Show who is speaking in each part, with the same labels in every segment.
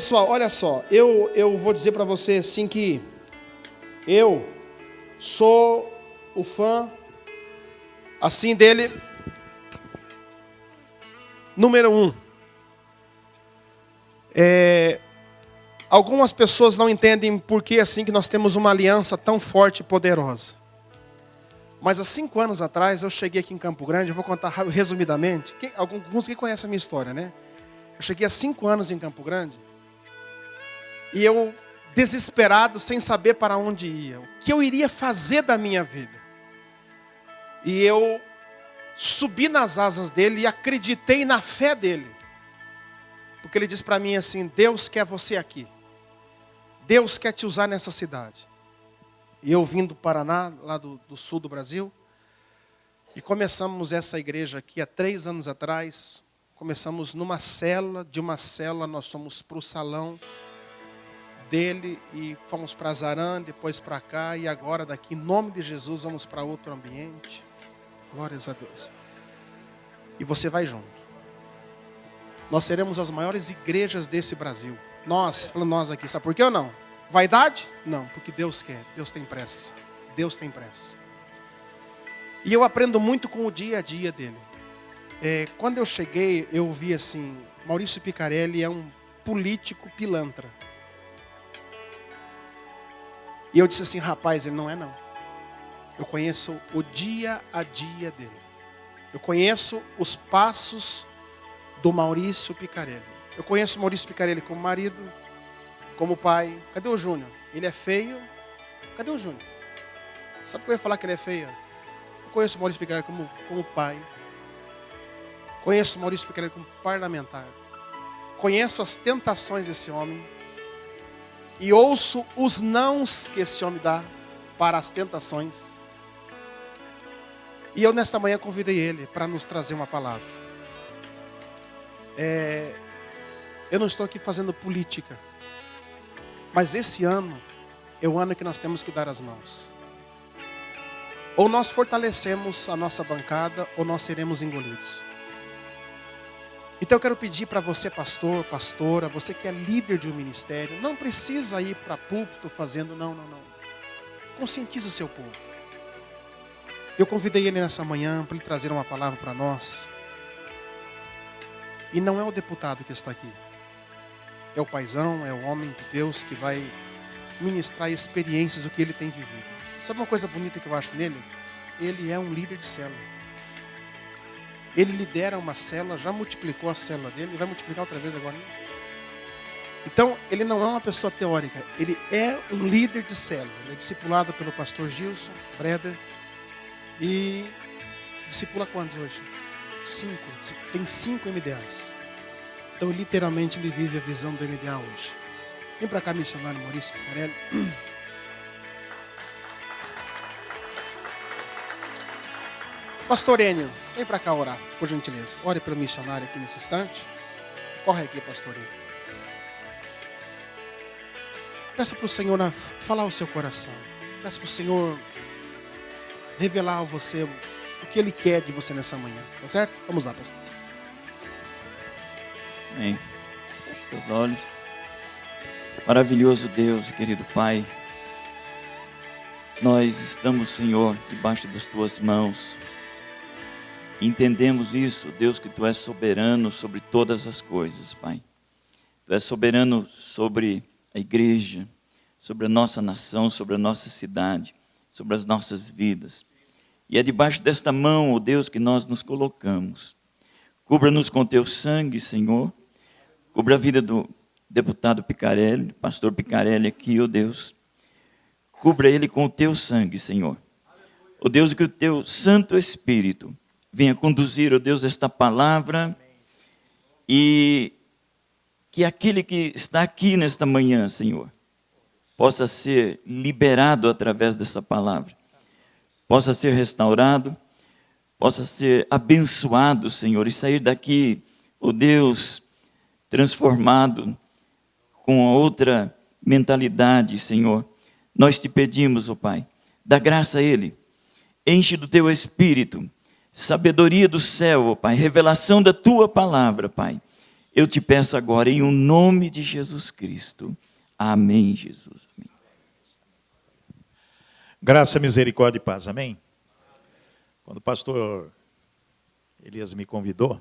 Speaker 1: Pessoal, olha só, eu vou dizer para você assim que eu sou o fã, assim, dele, número 1. Algumas pessoas não entendem por que assim que nós temos uma aliança tão forte e poderosa. Mas há 5 anos atrás, eu cheguei aqui em Campo Grande, eu vou contar resumidamente. Alguns que conhecem a minha história, né? Eu cheguei há 5 anos em Campo Grande, e eu, desesperado, sem saber para onde ia, o que eu iria fazer da minha vida. E eu subi nas asas dele e acreditei na fé dele. Porque ele disse para mim assim: Deus quer você aqui. Deus quer te usar nessa cidade. E eu vim do Paraná, lá do sul do Brasil, e começamos essa igreja aqui há 3 anos atrás. Começamos numa célula, de uma célula nós fomos para o salão dele e fomos para Zarã, depois para cá, e agora daqui, em nome de Jesus, vamos para outro ambiente. Glórias a Deus. E você vai junto. Nós seremos as maiores igrejas desse Brasil. Nós, falando nós aqui, sabe por quê ou não? Vaidade? Não, porque Deus quer, Deus tem pressa. Deus tem pressa. E eu aprendo muito com o dia a dia dele. Quando eu cheguei, eu vi assim, Maurício Picarelli é um político pilantra. E eu disse assim: rapaz, ele não é não. Eu conheço o dia a dia dele. Eu conheço os passos do Maurício Picarelli. Eu conheço o Maurício Picarelli como marido, como pai. Cadê o Júnior? Ele é feio. Cadê o Júnior? Sabe que eu ia falar que ele é feio? Eu conheço o Maurício Picarelli como pai. Conheço o Maurício Picarelli como parlamentar. Conheço as tentações desse homem. E ouço os nãos que esse homem dá para as tentações. E eu nesta manhã convidei ele para nos trazer uma palavra. Eu não estou aqui fazendo política. Mas esse ano é o ano que nós temos que dar as mãos. Ou nós fortalecemos a nossa bancada, ou nós seremos engolidos. Então eu quero pedir para você, pastor, pastora, você que é líder de um ministério, não precisa ir para púlpito fazendo, não. Conscientize o seu povo. Eu convidei ele nessa manhã para ele trazer uma palavra para nós. E não é o deputado que está aqui. É o paizão, é o homem de Deus que vai ministrar experiências do que ele tem vivido. Sabe uma coisa bonita que eu acho nele? Ele é um líder de célula. Ele lidera uma célula, já multiplicou a célula dele e vai multiplicar outra vez agora. Então, ele não é uma pessoa teórica, ele é um líder de célula. Ele é discipulado pelo pastor Gilson Breder. E discipula quantos hoje? 5. Tem 5 MDAs. Então, literalmente, ele vive a visão do MDA hoje. Vem para cá, missionário Maurício Picarelli. Pastor Enio, vem para cá orar, por gentileza. Ore pelo missionário aqui nesse instante. Corre aqui, pastor Enio. Peça para o Senhor falar o seu coração. Peça para o Senhor revelar a você o que Ele quer de você nessa manhã. Tá certo? Vamos lá, pastor.
Speaker 2: Amém. Feche teus olhos. Maravilhoso Deus, querido Pai. Nós estamos, Senhor, debaixo das Tuas mãos. Entendemos isso, Deus, que Tu és soberano sobre todas as coisas, Pai. Tu és soberano sobre a igreja, sobre a nossa nação, sobre a nossa cidade, sobre as nossas vidas. E é debaixo desta mão, ó Deus, que nós nos colocamos. Cubra-nos com Teu sangue, Senhor. Cubra a vida do deputado Picarelli, pastor Picarelli aqui, ó Deus. Cubra ele com o Teu sangue, Senhor. Ó Deus, que o Teu Santo Espírito venha conduzir, ó Deus, esta palavra. E que aquele que está aqui nesta manhã, Senhor, possa ser liberado através dessa palavra. Possa ser restaurado, possa ser abençoado, Senhor, e sair daqui, ó Deus, transformado, com outra mentalidade, Senhor. Nós te pedimos, ó Pai, dá graça a Ele, enche do Teu Espírito, sabedoria do céu, ó Pai, revelação da Tua palavra, Pai. Eu te peço agora, em o nome de Jesus Cristo. Amém, Jesus. Amém.
Speaker 3: Graça, misericórdia e paz. Amém? Quando o pastor Elias me convidou,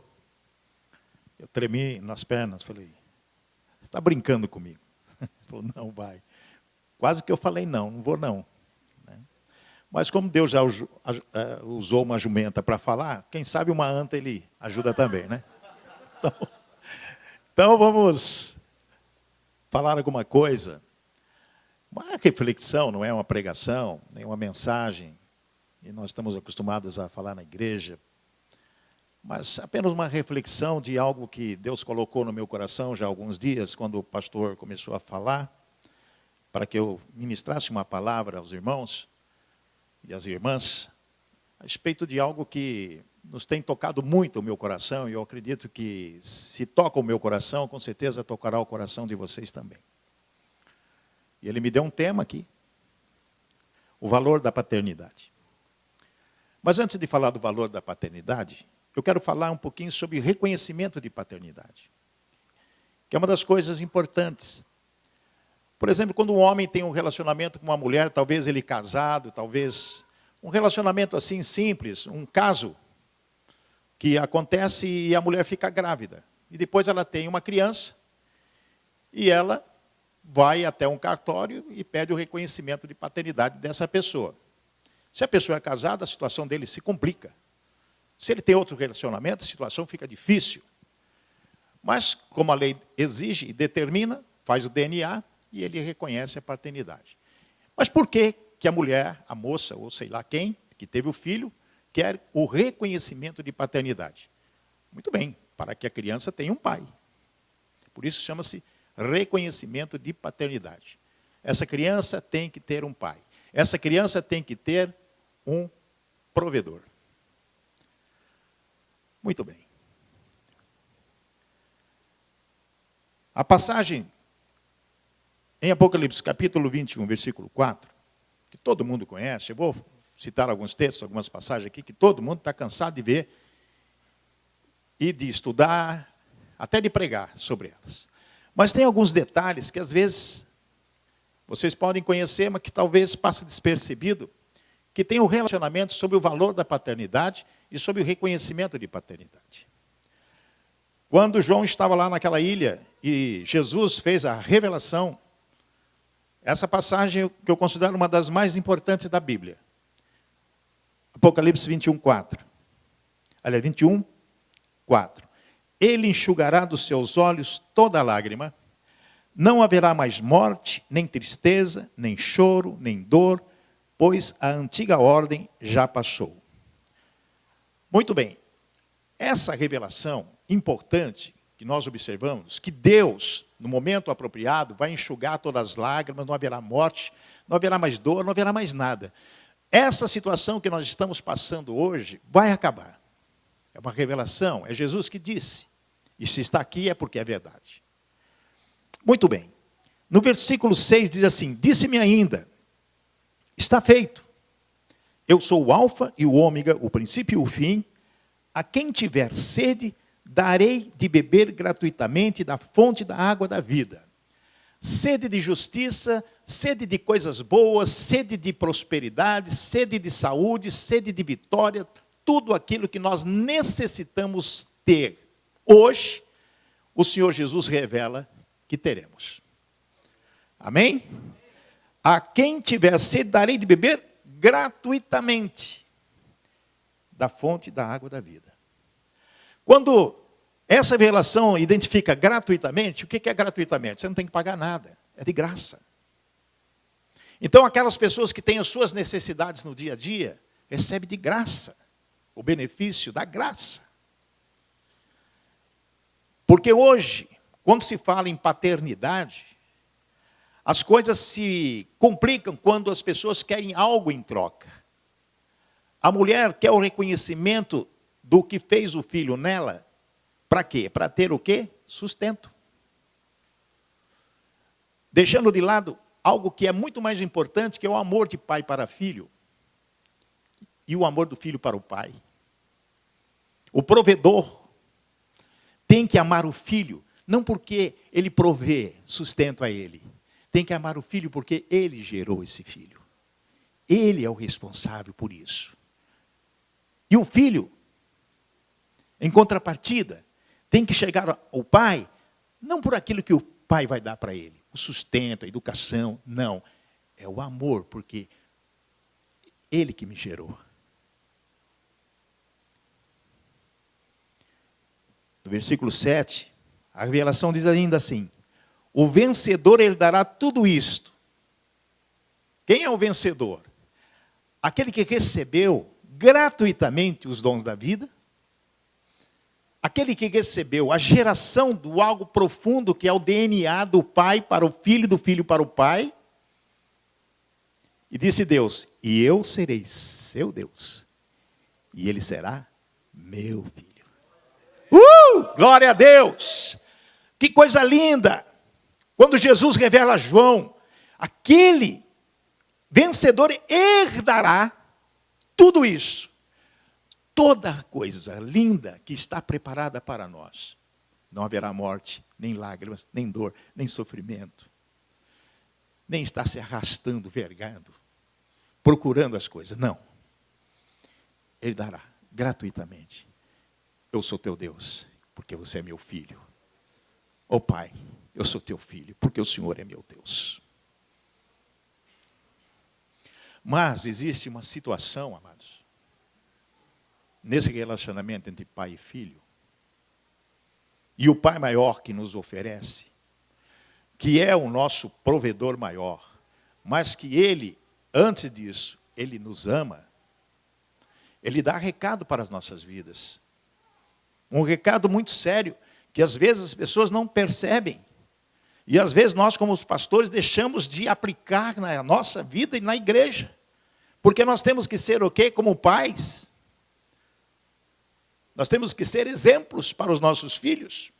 Speaker 3: eu tremi nas pernas, falei, você está brincando comigo? Ele falou, não, vai. Quase que eu falei, não vou não. Mas como Deus já usou uma jumenta para falar, quem sabe uma anta ele ajuda também, né? Então vamos falar alguma coisa. Uma reflexão, não é uma pregação, nem uma mensagem. E nós estamos acostumados a falar na igreja. Mas apenas uma reflexão de algo que Deus colocou no meu coração já há alguns dias, quando o pastor começou a falar, para que eu ministrasse uma palavra aos irmãos e às irmãs, a respeito de algo que nos tem tocado muito o meu coração, e eu acredito que se toca o meu coração, com certeza tocará o coração de vocês também. E ele me deu um tema aqui, o valor da paternidade. Mas antes de falar do valor da paternidade, eu quero falar um pouquinho sobre reconhecimento de paternidade, que é uma das coisas importantes. Por exemplo, quando um homem tem um relacionamento com uma mulher, talvez ele casado, talvez um relacionamento assim simples, um caso que acontece e a mulher fica grávida. E depois ela tem uma criança e ela vai até um cartório e pede o reconhecimento de paternidade dessa pessoa. Se a pessoa é casada, a situação dele se complica. Se ele tem outro relacionamento, a situação fica difícil. Mas, como a lei exige e determina, faz o DNA e ele reconhece a paternidade. Mas por que a mulher, a moça, ou sei lá quem, que teve o filho, quer o reconhecimento de paternidade? Muito bem, para que a criança tenha um pai. Por isso chama-se reconhecimento de paternidade. Essa criança tem que ter um pai. Essa criança tem que ter um provedor. Muito bem. A passagem em Apocalipse, capítulo 21, versículo 4, que todo mundo conhece, eu vou citar alguns textos, algumas passagens aqui, que todo mundo está cansado de ver e de estudar, até de pregar sobre elas. Mas tem alguns detalhes que, às vezes, vocês podem conhecer, mas que talvez passe despercebido, que tem um relacionamento sobre o valor da paternidade e sobre o reconhecimento de paternidade. Quando João estava lá naquela ilha e Jesus fez a revelação, essa passagem que eu considero uma das mais importantes da Bíblia. Apocalipse 21, 4. Aliás, 21, 4. Ele enxugará dos seus olhos toda lágrima, não haverá mais morte, nem tristeza, nem choro, nem dor, pois a antiga ordem já passou. Muito bem. Essa revelação importante que nós observamos, que Deus, no momento apropriado, vai enxugar todas as lágrimas, não haverá morte, não haverá mais dor, não haverá mais nada. Essa situação que nós estamos passando hoje vai acabar. É uma revelação, é Jesus que disse. E se está aqui é porque é verdade. Muito bem. No versículo 6 diz assim, disse-me ainda, está feito. Eu sou o alfa e o ômega, o princípio e o fim. A quem tiver sede, darei de beber gratuitamente da fonte da água da vida. Sede de justiça, sede de coisas boas, sede de prosperidade, sede de saúde, sede de vitória, tudo aquilo que nós necessitamos ter. Hoje, o Senhor Jesus revela que teremos. Amém? A quem tiver sede, darei de beber gratuitamente da fonte da água da vida. Quando essa revelação identifica gratuitamente, o que é gratuitamente? Você não tem que pagar nada, é de graça. Então, aquelas pessoas que têm as suas necessidades no dia a dia, recebem de graça o benefício da graça. Porque hoje, quando se fala em paternidade, as coisas se complicam quando as pessoas querem algo em troca. A mulher quer o reconhecimento do que fez o filho nela. Para quê? Para ter o quê? Sustento. Deixando de lado algo que é muito mais importante, que é o amor de pai para filho. E o amor do filho para o pai. O provedor tem que amar o filho, não porque ele provê sustento a ele. Tem que amar o filho porque ele gerou esse filho. Ele é o responsável por isso. E o filho, em contrapartida, tem que chegar ao pai, não por aquilo que o pai vai dar para ele, o sustento, a educação, não. É o amor, porque ele que me gerou. No versículo 7, a revelação diz ainda assim: o vencedor herdará tudo isto. Quem é o vencedor? Aquele que recebeu gratuitamente os dons da vida, aquele que recebeu a geração do algo profundo que é o DNA do pai para o filho, do filho para o pai. E disse Deus: e eu serei seu Deus, e ele será meu filho. Glória a Deus! Que coisa linda! Quando Jesus revela a João, aquele vencedor herdará tudo isso. Toda coisa linda que está preparada para nós. Não haverá morte, nem lágrimas, nem dor, nem sofrimento. Nem estar se arrastando, vergado, procurando as coisas. Não. Ele dará gratuitamente. Eu sou teu Deus, porque você é meu filho. Ó Pai, eu sou teu filho, porque o Senhor é meu Deus. Mas existe uma situação, amados, nesse relacionamento entre pai e filho, e o pai maior que nos oferece, que é o nosso provedor maior, mas que ele, antes disso, ele nos ama, ele dá recado para as nossas vidas. Um recado muito sério, que às vezes as pessoas não percebem. E às vezes nós, como os pastores, deixamos de aplicar na nossa vida e na igreja. Porque nós temos que ser o quê? Como pais. Nós temos que ser exemplos para os nossos filhos.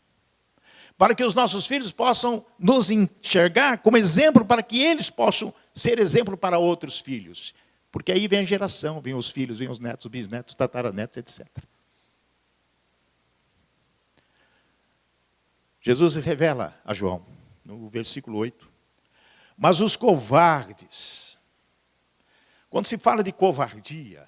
Speaker 3: Para que os nossos filhos possam nos enxergar como exemplo, para que eles possam ser exemplo para outros filhos. Porque aí vem a geração, vem os filhos, vem os netos, os bisnetos, tataranetos, etc. Jesus revela a João, no versículo 8, mas os covardes, quando se fala de covardia,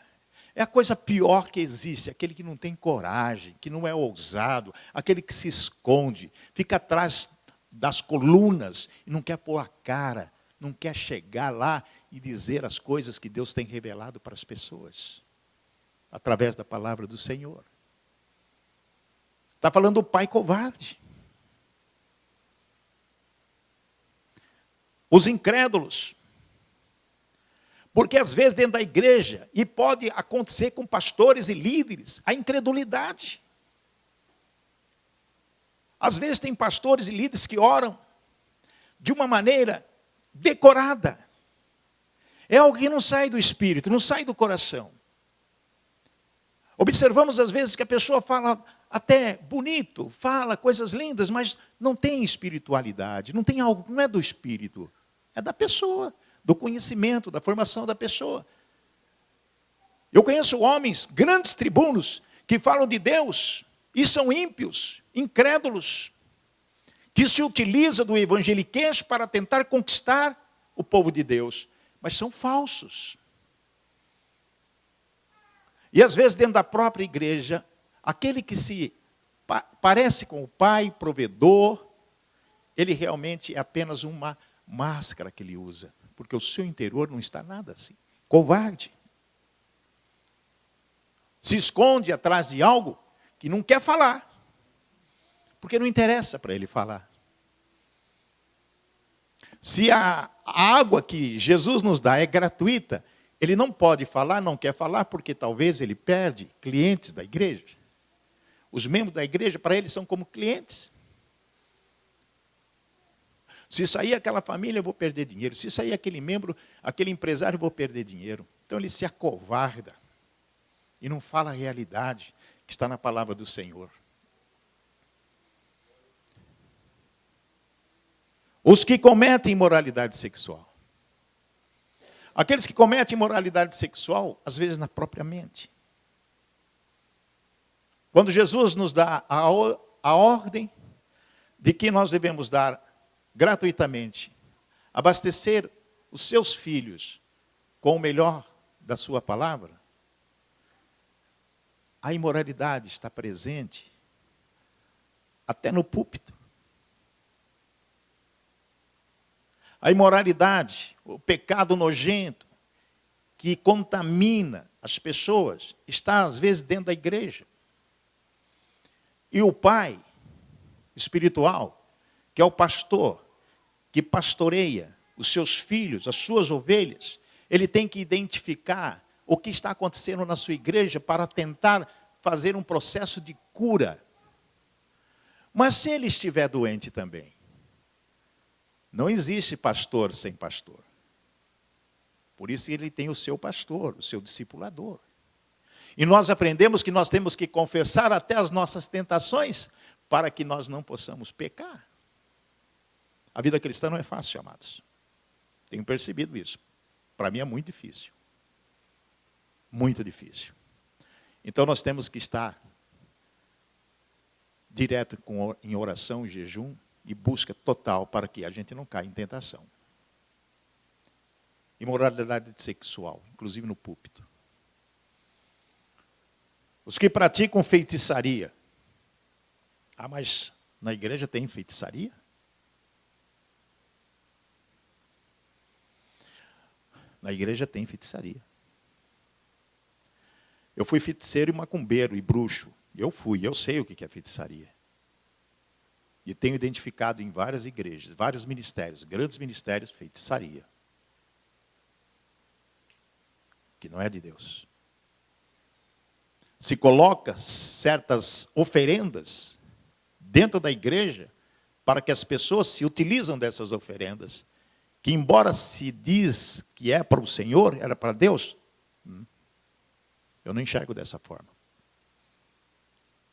Speaker 3: é a coisa pior que existe, aquele que não tem coragem, que não é ousado, aquele que se esconde, fica atrás das colunas e não quer pôr a cara, não quer chegar lá e dizer as coisas que Deus tem revelado para as pessoas, através da palavra do Senhor. Está falando do pai covarde. Os incrédulos. Porque às vezes dentro da igreja, e pode acontecer com pastores e líderes, a incredulidade. Às vezes tem pastores e líderes que oram de uma maneira decorada. É algo que não sai do espírito, não sai do coração. Observamos às vezes que a pessoa fala até bonito, fala coisas lindas, mas não tem espiritualidade, não tem algo que não é do espírito. É da pessoa, do conhecimento, da formação da pessoa. Eu conheço homens, grandes tribunos, que falam de Deus e são ímpios, incrédulos, que se utilizam do evangeliquez para tentar conquistar o povo de Deus, mas são falsos. E às vezes dentro da própria igreja, aquele que se parece com o pai, provedor, ele realmente é apenas uma máscara que ele usa, porque o seu interior não está nada assim. Covarde. Se esconde atrás de algo que não quer falar, porque não interessa para ele falar. Se a água que Jesus nos dá é gratuita, ele não pode falar, não quer falar, porque talvez ele perde clientes da igreja. Os membros da igreja, para ele, são como clientes. Se sair aquela família, eu vou perder dinheiro. Se sair aquele membro, aquele empresário, eu vou perder dinheiro. Então ele se acovarda e não fala a realidade que está na palavra do Senhor. Os que cometem imoralidade sexual. Aqueles que cometem imoralidade sexual, às vezes na própria mente. Quando Jesus nos dá a ordem de que nós devemos dar gratuitamente, abastecer os seus filhos com o melhor da sua palavra, a imoralidade está presente até no púlpito. A imoralidade, o pecado nojento, que contamina as pessoas, está às vezes dentro da igreja. E o pai espiritual, que é o pastor, que pastoreia os seus filhos, as suas ovelhas, ele tem que identificar o que está acontecendo na sua igreja para tentar fazer um processo de cura. Mas se ele estiver doente também, não existe pastor sem pastor. Por isso ele tem o seu pastor, o seu discipulador. E nós aprendemos que nós temos que confessar até as nossas tentações para que nós não possamos pecar. A vida cristã não é fácil, amados. Tenho percebido isso. Para mim é muito difícil. Muito difícil. Então nós temos que estar direto em oração, jejum e busca total para que a gente não caia em tentação. Imoralidade sexual, inclusive no púlpito. Os que praticam feitiçaria. Ah, mas na igreja tem feitiçaria? Na igreja tem feitiçaria. Eu fui feiticeiro e macumbeiro e bruxo. Eu sei o que é feitiçaria. E tenho identificado em várias igrejas, vários ministérios, grandes ministérios, feitiçaria. Que não é de Deus. Se coloca certas oferendas dentro da igreja para que as pessoas se utilizam dessas oferendas, que embora se diz que é para o Senhor, era para Deus, eu não enxergo dessa forma.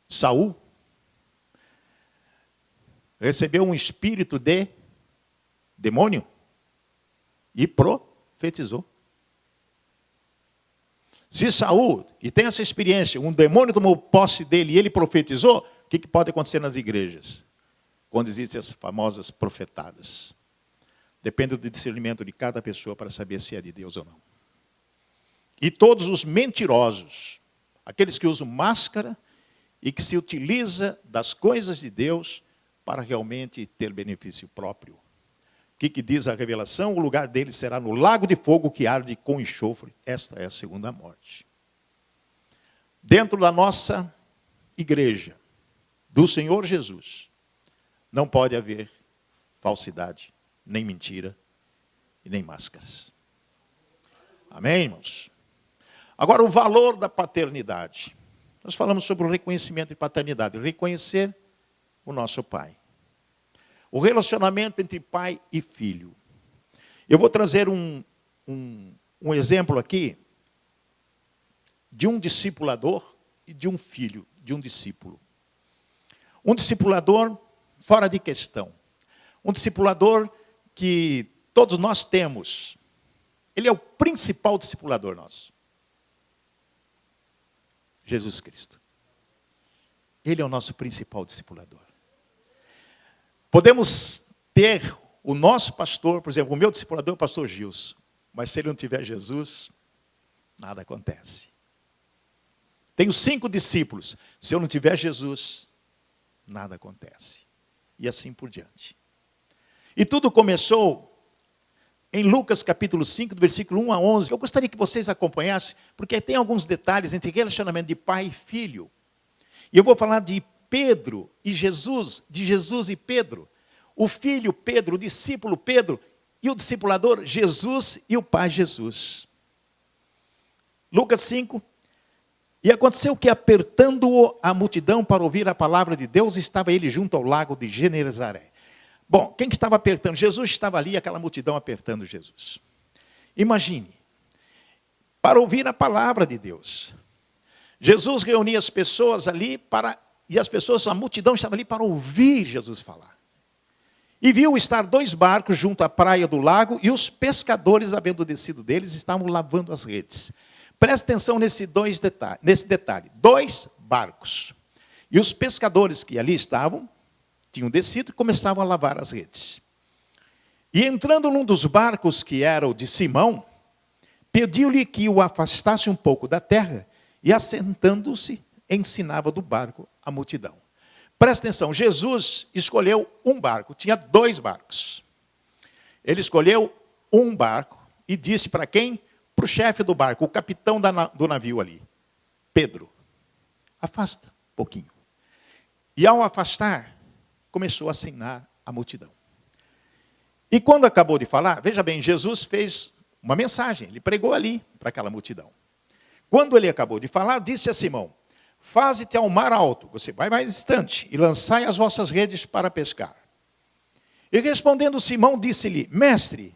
Speaker 3: Saul recebeu um espírito de demônio e profetizou. Se Saul, e tem essa experiência, um demônio tomou posse dele e ele profetizou, o que pode acontecer nas igrejas? Quando existem as famosas profetadas. Depende do discernimento de cada pessoa para saber se é de Deus ou não. E todos os mentirosos, aqueles que usam máscara e que se utiliza das coisas de Deus para realmente ter benefício próprio. O que diz a revelação? O lugar deles será no lago de fogo que arde com enxofre. Esta é a segunda morte. Dentro da nossa igreja, do Senhor Jesus, não pode haver falsidade, nem mentira e nem máscaras. Amém, irmãos? Agora, o valor da paternidade. Nós falamos sobre o reconhecimento de paternidade. Reconhecer o nosso pai. O relacionamento entre pai e filho. Eu vou trazer um exemplo aqui de um discipulador e de um filho, de um discípulo. Um discipulador fora de questão. Um discipulador que todos nós temos. Ele é o principal discipulador nosso. Jesus Cristo. Ele é o nosso principal discipulador. Podemos ter o nosso pastor, por exemplo, o meu discipulador é o pastor Gilson, mas se ele não tiver Jesus, nada acontece. Tenho 5 discípulos, se eu não tiver Jesus, nada acontece. E assim por diante. E tudo começou em Lucas capítulo 5, do versículo 1 a 11. Eu gostaria que vocês acompanhassem, porque tem alguns detalhes entre relacionamento de pai e filho. E eu vou falar de Pedro e Jesus, de Jesus e Pedro. O filho Pedro, o discípulo Pedro e o discipulador Jesus e o pai Jesus. Lucas 5. E aconteceu que, apertando-o a multidão para ouvir a palavra de Deus, estava ele junto ao lago de Genezaré. Bom, quem estava apertando? Jesus estava ali, aquela multidão apertando Jesus. Imagine, para ouvir a palavra de Deus. Jesus reunia as pessoas ali e as pessoas, a multidão estava ali para ouvir Jesus falar. E viu estar 2 barcos junto à praia do lago, e os pescadores, havendo descido deles, estavam lavando as redes. Presta atenção nesse detalhe. 2 barcos. E os pescadores que ali estavam, tinham descido e começavam a lavar as redes. E entrando num dos barcos que era o de Simão, pediu-lhe que o afastasse um pouco da terra e, assentando-se, ensinava do barco a multidão. Presta atenção, Jesus escolheu um barco, tinha 2 barcos. Ele escolheu um barco e disse para quem? Para o chefe do barco, o capitão do navio ali. Pedro, afasta um pouquinho. E ao afastar, começou a ensinar a multidão. E quando acabou de falar, veja bem, Jesus fez uma mensagem, ele pregou ali para aquela multidão. Quando ele acabou de falar, disse a Simão, faze-te ao mar alto, você vai mais distante, e lançai as vossas redes para pescar. E respondendo Simão, disse-lhe, mestre,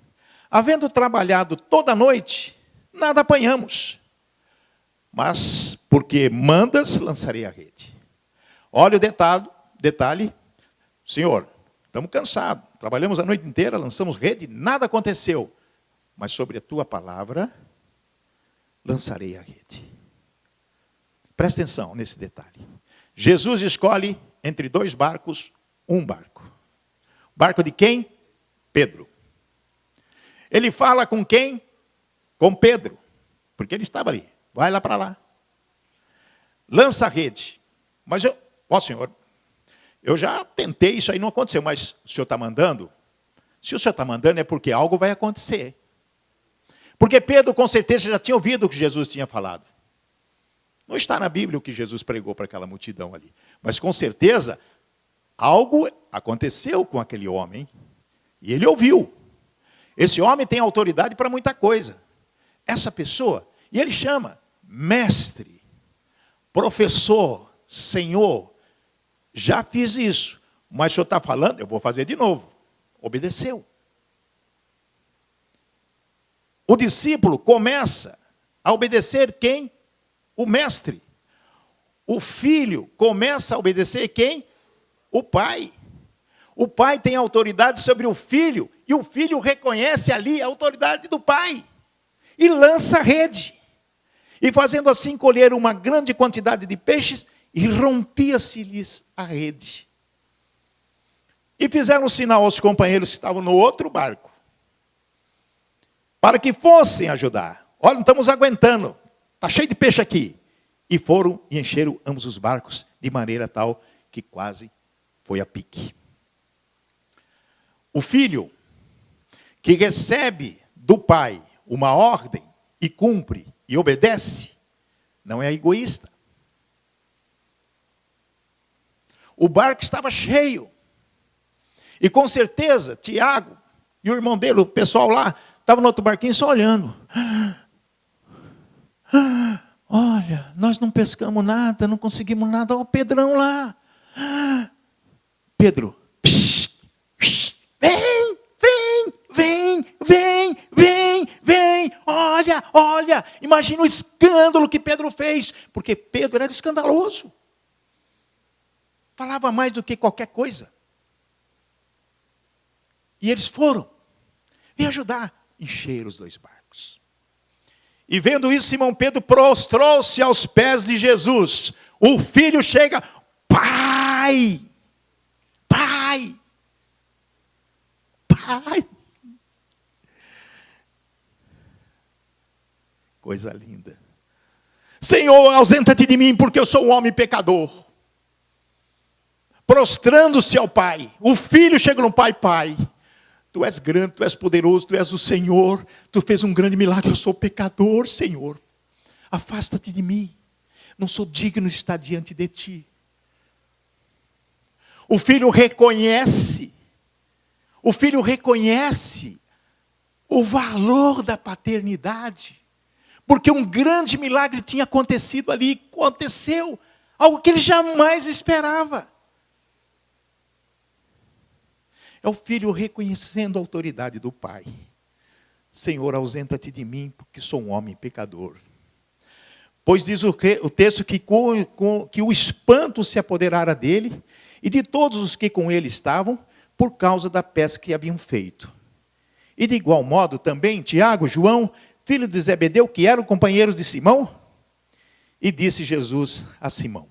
Speaker 3: havendo trabalhado toda a noite, nada apanhamos. Mas, porque mandas, lançarei a rede. Olha o detalhe, Senhor, estamos cansados, trabalhamos a noite inteira, lançamos rede, nada aconteceu. Mas sobre a tua palavra, lançarei a rede. Presta atenção nesse detalhe. Jesus escolhe entre 2 barcos, um barco. Barco de quem? Pedro. Ele fala com quem? Com Pedro. Porque ele estava ali. Vai lá para lá. Lança a rede. Mas Senhor, eu já tentei, isso aí não aconteceu, mas o Senhor está mandando? Se o Senhor está mandando é porque algo vai acontecer. Porque Pedro com certeza já tinha ouvido o que Jesus tinha falado. Não está na Bíblia o que Jesus pregou para aquela multidão ali. Mas com certeza, algo aconteceu com aquele homem. E ele ouviu. Esse homem tem autoridade para muita coisa. Essa pessoa, e ele chama mestre, professor, Senhor. Já fiz isso, mas o Senhor está falando, eu vou fazer de novo. Obedeceu. O discípulo começa a obedecer quem? O mestre. O filho começa a obedecer quem? O pai. O pai tem autoridade sobre o filho, e o filho reconhece ali a autoridade do pai. E lança a rede. E fazendo assim colher uma grande quantidade de peixes, e rompia-se-lhes a rede. E fizeram um sinal aos companheiros que estavam no outro barco, para que fossem ajudar. Olha, não estamos aguentando, está cheio de peixe aqui. E foram e encheram ambos os barcos, de maneira tal que quase foi a pique. O filho que recebe do pai uma ordem e cumpre e obedece, não é egoísta. O barco estava cheio. E com certeza, Tiago e o irmão dele, o pessoal lá, estavam no outro barquinho só olhando. Olha, nós não pescamos nada, não conseguimos nada. Olha o Pedrão lá. Pedro, vem. Olha. Imagina o escândalo que Pedro fez. Porque Pedro era escandaloso. Falava mais do que qualquer coisa. E eles foram. Vem ajudar. Encher os 2 barcos. E vendo isso, Simão Pedro prostrou-se aos pés de Jesus. O filho chega. Pai. Coisa linda. Senhor, ausenta-te de mim, porque eu sou um homem pecador. Prostrando-se ao pai. O filho chega no pai. Pai, tu és grande, tu és poderoso, tu és o Senhor. Tu fez um grande milagre, eu sou pecador, Senhor. Afasta-te de mim. Não sou digno de estar diante de ti. O filho reconhece. O filho reconhece o valor da paternidade. Porque um grande milagre tinha acontecido ali. Aconteceu. Algo que ele jamais esperava. É o filho reconhecendo a autoridade do pai. Senhor, ausenta-te de mim, porque sou um homem pecador. Pois diz o texto que o espanto se apoderara dele e de todos os que com ele estavam, por causa da pesca que haviam feito. E de igual modo também Tiago, João, filho de Zebedeu, que eram companheiros de Simão. E disse Jesus a Simão: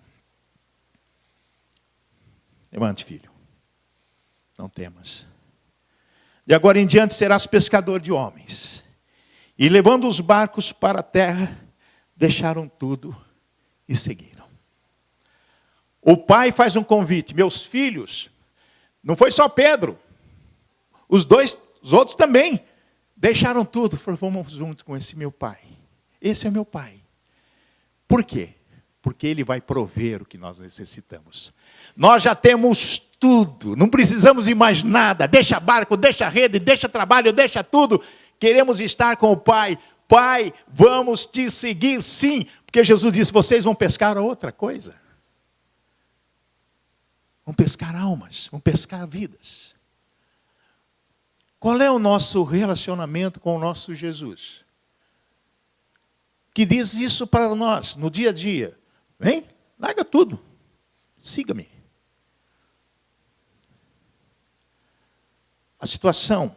Speaker 3: Levante, filho. Não temas. De agora em diante serás pescador de homens. E levando os barcos para a terra, deixaram tudo e seguiram. O pai faz um convite. Meus filhos, não foi só Pedro. Os outros também deixaram tudo. Falaram, vamos junto com esse meu pai. Esse é meu pai. Por quê? Porque ele vai prover o que nós necessitamos. Nós já temos tudo, não precisamos de mais nada. Deixa barco, deixa rede, deixa trabalho, deixa tudo. Queremos estar com o Pai. Pai, vamos te seguir, sim. Porque Jesus disse, vocês vão pescar outra coisa. Vão pescar almas, vão pescar vidas. Qual é o nosso relacionamento com o nosso Jesus? Que diz isso para nós, no dia a dia. Vem, larga tudo, siga-me. A situação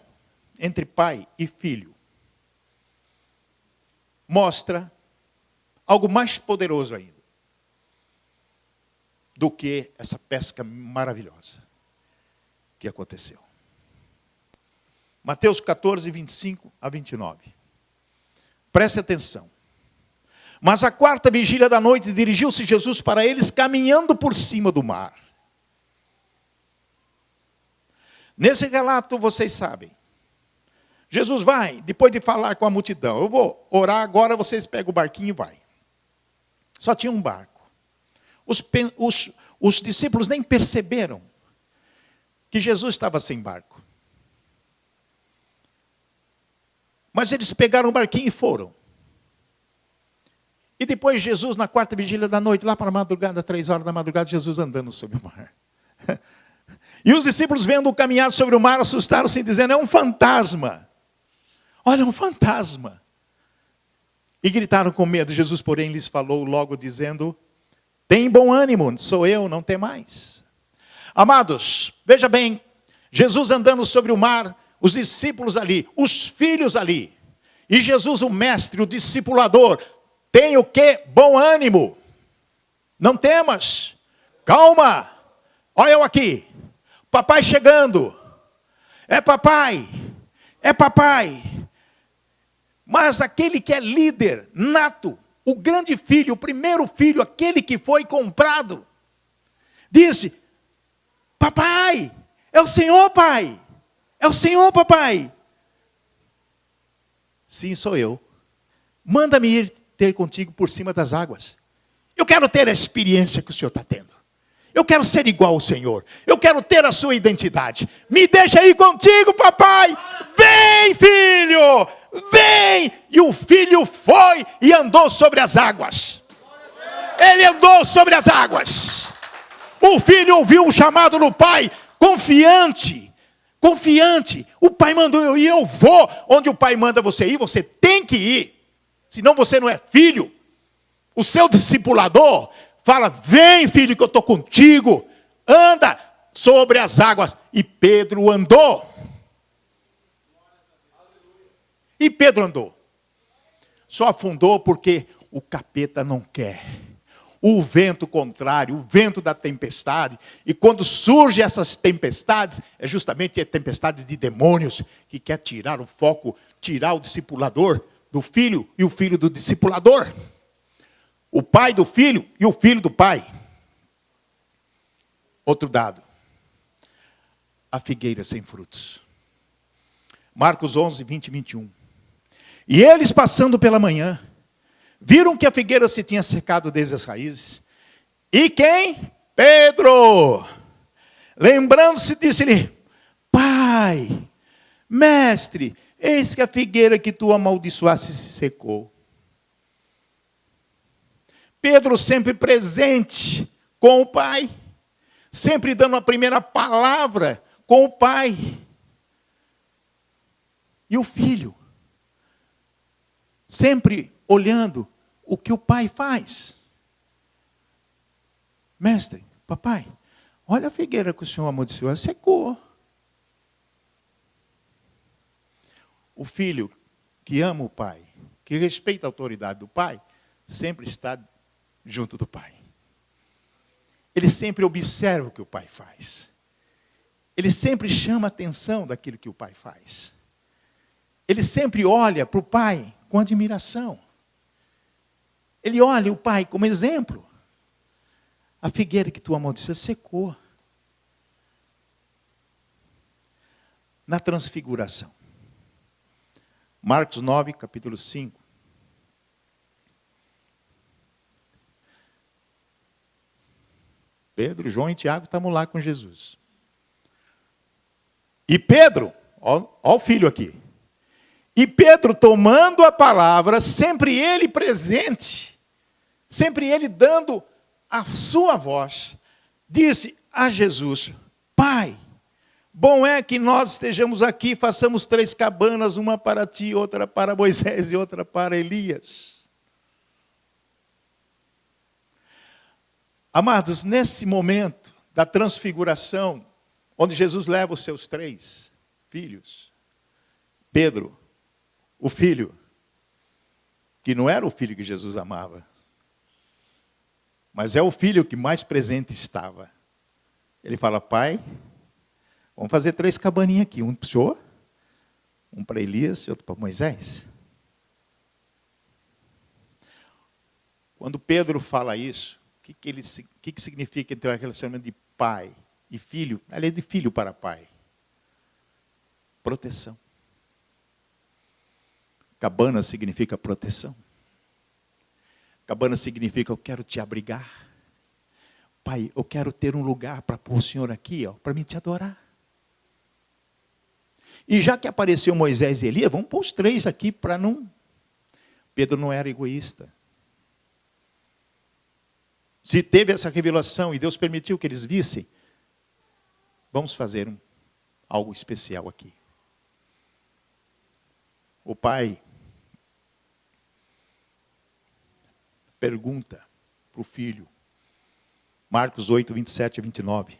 Speaker 3: entre pai e filho mostra algo mais poderoso ainda do que essa pesca maravilhosa que aconteceu. Mateus 14, 25 a 29. Preste atenção. Mas à quarta vigília da noite dirigiu-se Jesus para eles caminhando por cima do mar. Nesse relato vocês sabem. Jesus vai, depois de falar com a multidão, eu vou orar agora, vocês pegam o barquinho e vai. Só tinha um barco. Os discípulos nem perceberam que Jesus estava sem barco. Mas eles pegaram o barquinho e foram. E depois Jesus, na quarta vigília da noite, lá para a madrugada, 3 horas da madrugada, Jesus andando sobre o mar. E os discípulos, vendo-o caminhar sobre o mar, assustaram-se, dizendo, é um fantasma. Olha, é um fantasma. E gritaram com medo. Jesus, porém, lhes falou logo, dizendo, tem bom ânimo, sou eu, não tem mais. Amados, veja bem, Jesus andando sobre o mar, os discípulos ali, os filhos ali. E Jesus, o mestre, o discipulador, tem o quê? Bom ânimo. Não temas. Calma. Olha eu aqui. Papai chegando. É papai. É papai. Mas aquele que é líder, nato, o grande filho, o primeiro filho, aquele que foi comprado, disse, papai, é o Senhor, pai. É o Senhor, papai. Sim, sou eu. Manda-me ir ter contigo por cima das águas. Eu quero ter a experiência que o Senhor está tendo. Eu quero ser igual ao Senhor. Eu quero ter a sua identidade. Me deixa ir contigo, papai. Vem, filho. Vem. E o filho foi e andou sobre as águas. Ele andou sobre as águas. O filho ouviu o chamado do pai, confiante. Confiante. O pai mandou eu ir, eu vou. Onde o pai manda você ir, você tem que ir. Senão você não é filho. O seu discipulador fala, vem filho que eu estou contigo. Anda sobre as águas. E Pedro andou. E Pedro andou. Só afundou porque o capeta não quer. O vento contrário, o vento da tempestade. E quando surgem essas tempestades, é justamente a tempestade de demônios que quer tirar o foco, tirar o discipulador do filho e o filho do discipulador. O pai do filho e o filho do pai. Outro dado. A figueira sem frutos. Marcos 11, 20 e 21. E eles passando pela manhã, viram que a figueira se tinha secado desde as raízes. E quem? Pedro. Lembrando-se, disse-lhe, pai, mestre, eis que a figueira que tu amaldiçoaste se secou. Pedro sempre presente com o pai. Sempre dando a primeira palavra com o pai. E o filho. Sempre olhando o que o pai faz. Mestre, papai, olha a figueira que o senhor amaldiçoou, secou. O filho que ama o pai, que respeita a autoridade do pai, sempre está junto do pai. ele sempre observa o que o pai faz. Ele sempre chama a atenção daquilo que o pai faz. Ele sempre olha para o pai com admiração. Ele olha o pai como exemplo. A figueira que tu amaldiçoou secou. Na transfiguração. Marcos 9, capítulo 5. Pedro, João e Tiago estavam lá com Jesus. E Pedro, ó o filho aqui. E Pedro tomando a palavra, sempre ele presente, sempre ele dando a sua voz, disse a Jesus: Pai, bom é que nós estejamos aqui, façamos 3 cabanas, uma para ti, outra para Moisés e outra para Elias. Amados, nesse momento da transfiguração, onde Jesus leva os seus 3 filhos, Pedro, o filho, que não era o filho que Jesus amava, mas é o filho que mais presente estava. Ele fala: Pai, vamos fazer 3 cabaninhas aqui, um para o Senhor, um para Elias e outro para Moisés. Quando Pedro fala isso, o que significa entrar em relacionamento de pai e filho? Aliás, de filho para pai. Proteção. Cabana significa proteção. Cabana significa: eu quero te abrigar. Pai, eu quero ter um lugar para pôr o Senhor aqui, para me te adorar. E já que apareceu Moisés e Elias, vamos pôr os 3 aqui para não... Pedro não era egoísta. Se teve essa revelação e Deus permitiu que eles vissem, vamos fazer algo especial aqui. O pai pergunta para o filho, Marcos 8, 27 a 29.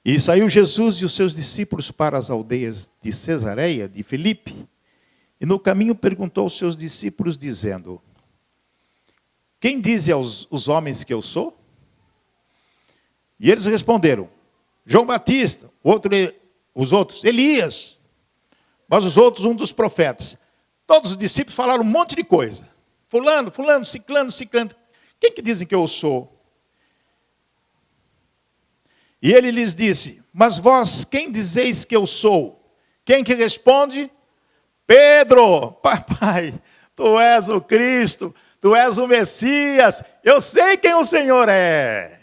Speaker 3: E saiu Jesus e os seus discípulos para as aldeias de Cesareia, de Filipe, e no caminho perguntou aos seus discípulos, dizendo: Quem dizem os homens que eu sou? E eles responderam: João Batista, os outros, Elias, mas os outros, um dos profetas. Todos os discípulos falaram um monte de coisa. Fulano, ciclano. Quem que dizem que eu sou? E ele lhes disse: Mas vós, quem dizeis que eu sou? Quem que responde? Pedro. Pai, tu és o Cristo, tu és o Messias, eu sei quem o Senhor é.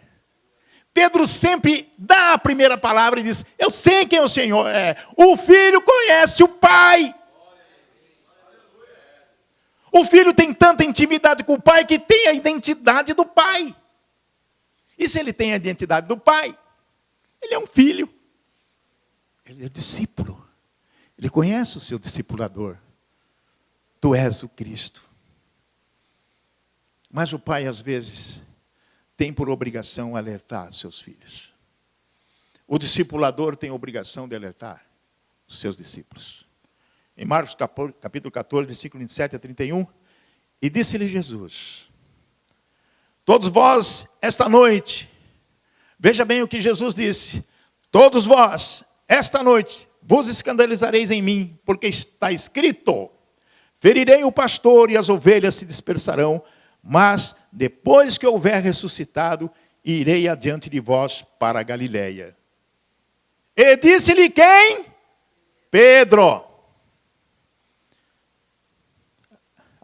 Speaker 3: Pedro sempre dá a primeira palavra e diz: eu sei quem o Senhor é. O filho conhece o pai. O filho tem tanta intimidade com o pai que tem a identidade do pai. E se ele tem a identidade do pai, ele é um filho. Ele é discípulo. Ele conhece o seu discipulador. Tu és o Cristo. Mas o pai, às vezes, tem por obrigação alertar seus filhos. O discipulador tem a obrigação de alertar os seus discípulos. Em Marcos capítulo 14, versículo 27 a 31, e disse-lhe Jesus: Todos vós, esta noite, veja bem o que Jesus disse: todos vós, esta noite, vos escandalizareis em mim, porque está escrito: ferirei o pastor e as ovelhas se dispersarão, mas depois que houver ressuscitado, irei adiante de vós para a Galileia. E disse-lhe quem? Pedro.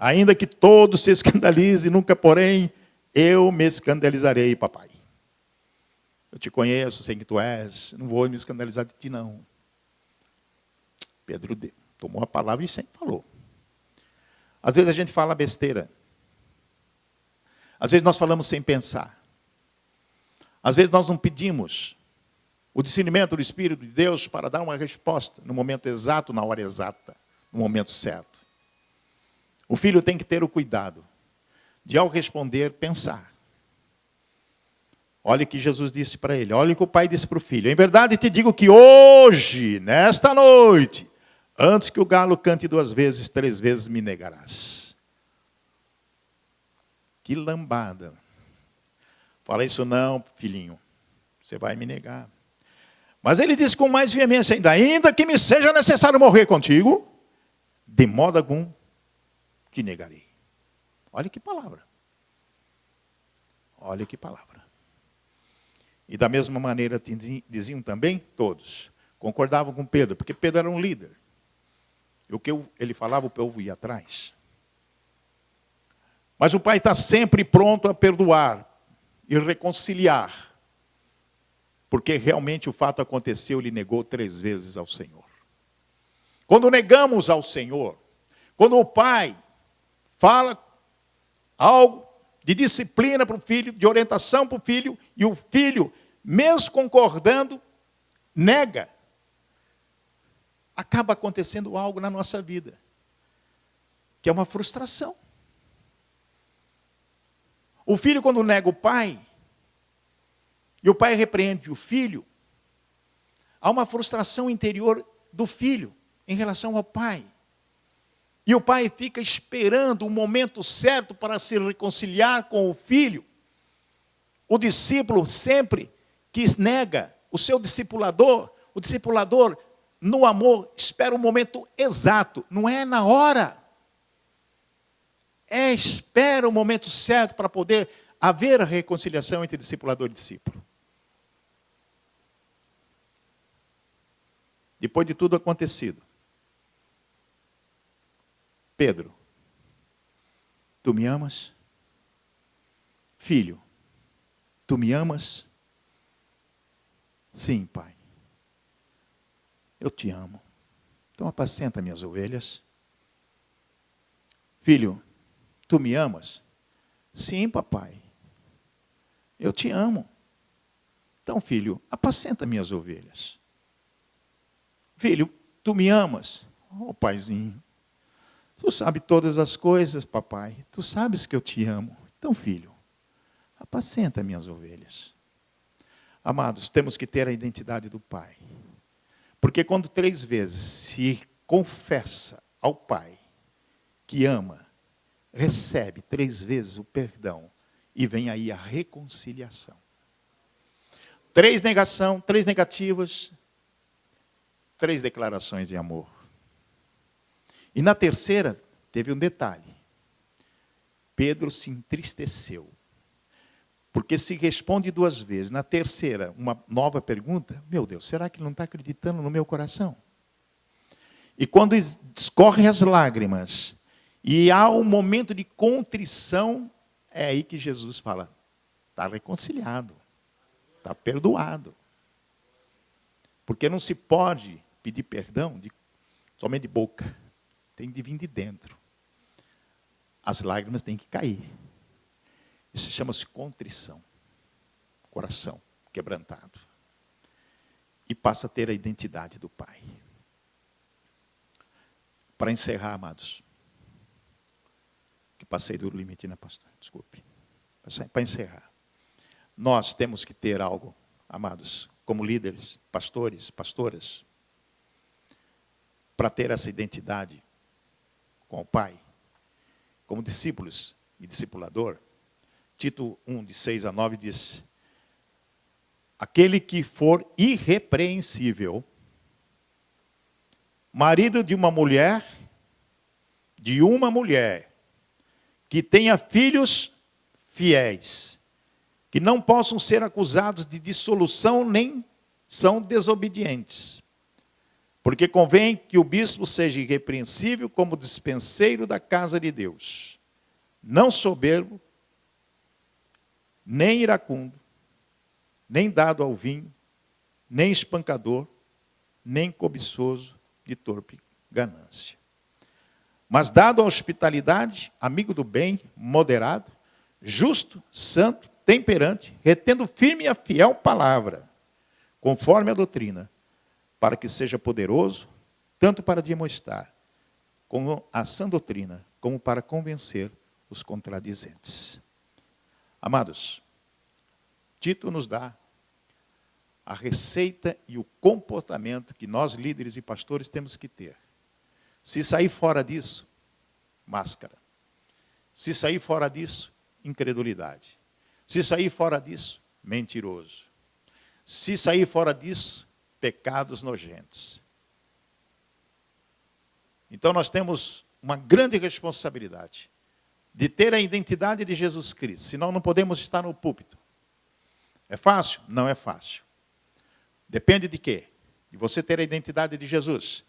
Speaker 3: Ainda que todos se escandalizem, nunca, porém, eu me escandalizarei, papai. Eu te conheço, sei que tu és, não vou me escandalizar de ti, não. Pedro tomou a palavra e sempre falou. Às vezes a gente fala besteira. Às vezes nós falamos sem pensar. Às vezes nós não pedimos o discernimento do Espírito de Deus para dar uma resposta no momento exato, na hora exata, no momento certo. O filho tem que ter o cuidado de, ao responder, pensar. Olha o que Jesus disse para ele, olha o que o pai disse para o filho: em verdade te digo que hoje, nesta noite, antes que o galo cante 2 vezes, 3 vezes me negarás. Que lambada. Fala isso não, filhinho. Você vai me negar. Mas ele disse com mais veemência ainda: ainda que me seja necessário morrer contigo, de modo algum te negarei. Olha que palavra. Olha que palavra. E da mesma maneira diziam também todos. Concordavam com Pedro, porque Pedro era um líder. E o que ele falava, o povo ia atrás. Mas o Pai está sempre pronto a perdoar e reconciliar. Porque realmente o fato aconteceu, ele negou 3 vezes ao Senhor. Quando negamos ao Senhor, quando o pai fala algo de disciplina para o filho, de orientação para o filho, e o filho, mesmo concordando, nega, acaba acontecendo algo na nossa vida, que é uma frustração. O filho, quando nega o pai, e o pai repreende o filho, há uma frustração interior do filho em relação ao pai. E o pai fica esperando o momento certo para se reconciliar com o filho. O discípulo sempre que nega o seu discipulador, o discipulador, no amor, espera o momento exato, não é na hora. Espera o momento certo para poder haver a reconciliação entre discipulador e discípulo. Depois de tudo acontecido, Pedro, tu me amas? Filho, tu me amas? Sim, pai. Eu te amo. Então apacenta minhas ovelhas. Filho, tu me amas? Sim, papai. Eu te amo. Então, filho, apacenta minhas ovelhas. Filho, tu me amas? Oh, paizinho. Tu sabe todas as coisas, papai. Tu sabes que eu te amo. Então, filho, apacenta minhas ovelhas. Amados, temos que ter a identidade do Pai. Porque quando 3 vezes se confessa ao Pai que ama, recebe 3 vezes o perdão e vem aí a reconciliação. 3 negação, 3 negativas, 3 declarações de amor. E na terceira, teve um detalhe. Pedro se entristeceu. Porque se responde 2 vezes, na terceira, uma nova pergunta, meu Deus, será que ele não está acreditando no meu coração? E quando escorrem as lágrimas, e há um momento de contrição, é aí que Jesus fala, está reconciliado, está perdoado. Porque não se pode pedir perdão somente de boca, tem de vir de dentro. As lágrimas têm que cair. Isso chama-se contrição. Coração quebrantado. E passa a ter a identidade do Pai. Para encerrar, amados. Que passei do limite, né, pastor? Desculpe. Para encerrar. Nós temos que ter algo, amados, como líderes, pastores, pastoras, para ter essa identidade com o Pai, como discípulos e discipulador. Tito 1, de 6 a 9, diz: aquele que for irrepreensível, marido de uma mulher, que tenha filhos fiéis, que não possam ser acusados de dissolução, nem são desobedientes. Porque convém que o bispo seja irrepreensível como dispenseiro da casa de Deus, não soberbo, nem iracundo, nem dado ao vinho, nem espancador, nem cobiçoso de torpe ganância. Mas dado à hospitalidade, amigo do bem, moderado, justo, santo, temperante, retendo firme a fiel palavra, conforme a doutrina, para que seja poderoso, tanto para demonstrar, com a sã doutrina, como para convencer os contradizentes. Amados, Tito nos dá a receita e o comportamento que nós, líderes e pastores, temos que ter. Se sair fora disso, máscara. Se sair fora disso, incredulidade. Se sair fora disso, mentiroso. Se sair fora disso, pecados nojentos. Então nós temos uma grande responsabilidade de ter a identidade de Jesus Cristo, senão não podemos estar no púlpito. É fácil? Não é fácil. Depende de quê? De você ter a identidade de Jesus.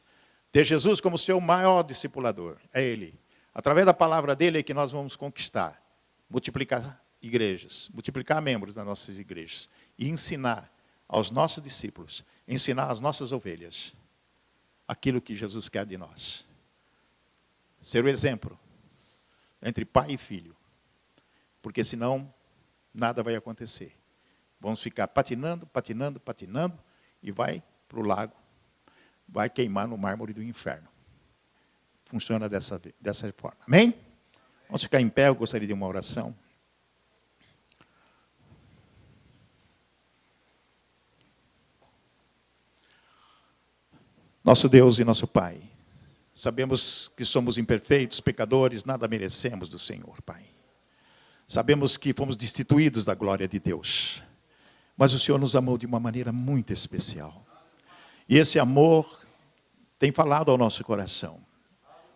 Speaker 3: Ter Jesus como seu maior discipulador. É Ele. Através da palavra dele é que nós vamos conquistar, multiplicar igrejas, multiplicar membros das nossas igrejas e ensinar aos nossos discípulos, ensinar às nossas ovelhas aquilo que Jesus quer de nós. Ser o exemplo entre pai e filho, porque senão nada vai acontecer. Vamos ficar patinando, patinando, patinando e vai para o lago, vai queimar no mármore do inferno. Funciona dessa forma. Amém? Vamos ficar em pé, eu gostaria de uma oração. Nosso Deus e nosso Pai, sabemos que somos imperfeitos, pecadores, nada merecemos do Senhor, Pai. Sabemos que fomos destituídos da glória de Deus, mas o Senhor nos amou de uma maneira muito especial. E esse amor tem falado ao nosso coração.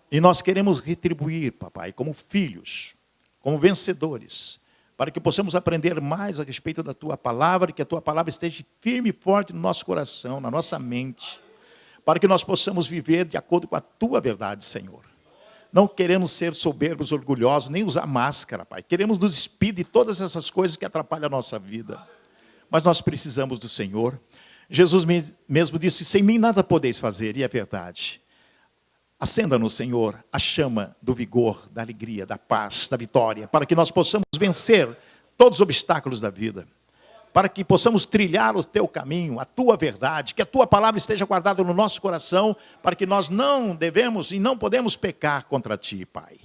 Speaker 3: E nós queremos retribuir, papai, como filhos, como vencedores, para que possamos aprender mais a respeito da Tua palavra, e que a Tua palavra esteja firme e forte no nosso coração, na nossa mente, para que nós possamos viver de acordo com a Tua verdade, Senhor. Não queremos ser soberbos, orgulhosos, nem usar máscara, Pai. Queremos nos despir de todas essas coisas que atrapalham a nossa vida. Mas nós precisamos do Senhor. Jesus mesmo disse, sem mim nada podeis fazer, e é verdade. Acenda no Senhor a chama do vigor, da alegria, da paz, da vitória, para que nós possamos vencer todos os obstáculos da vida. Para que possamos trilhar o Teu caminho, a Tua verdade, que a Tua palavra esteja guardada no nosso coração, para que nós não devemos e não podemos pecar contra Ti, Pai.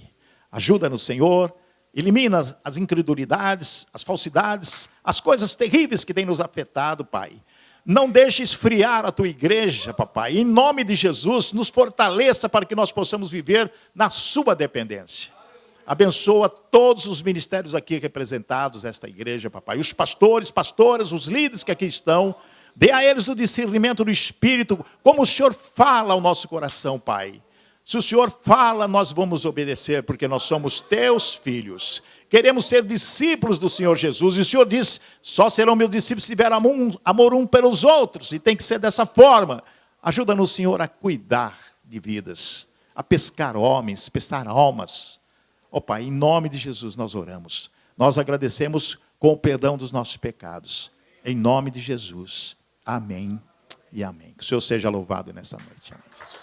Speaker 3: Ajuda-nos, Senhor, elimina as incredulidades, as falsidades, as coisas terríveis que têm nos afetado, Pai. Não deixe esfriar a Tua igreja, papai. Em nome de Jesus, nos fortaleça para que nós possamos viver na Sua dependência. Abençoa todos os ministérios aqui representados nesta igreja, papai. Os pastores, pastoras, os líderes que aqui estão. Dê a eles o discernimento do Espírito, como o Senhor fala ao nosso coração, Pai. Se o Senhor fala, nós vamos obedecer, porque nós somos Teus filhos. Queremos ser discípulos do Senhor Jesus. E o Senhor diz, só serão meus discípulos se tiver amor um pelos outros. E tem que ser dessa forma. Ajuda-nos, Senhor, a cuidar de vidas, a pescar homens, pescar almas. Ó Pai, em nome de Jesus nós oramos. Nós agradecemos com o perdão dos nossos pecados. Em nome de Jesus. Amém e amém. Que o Senhor seja louvado nessa noite. Amém.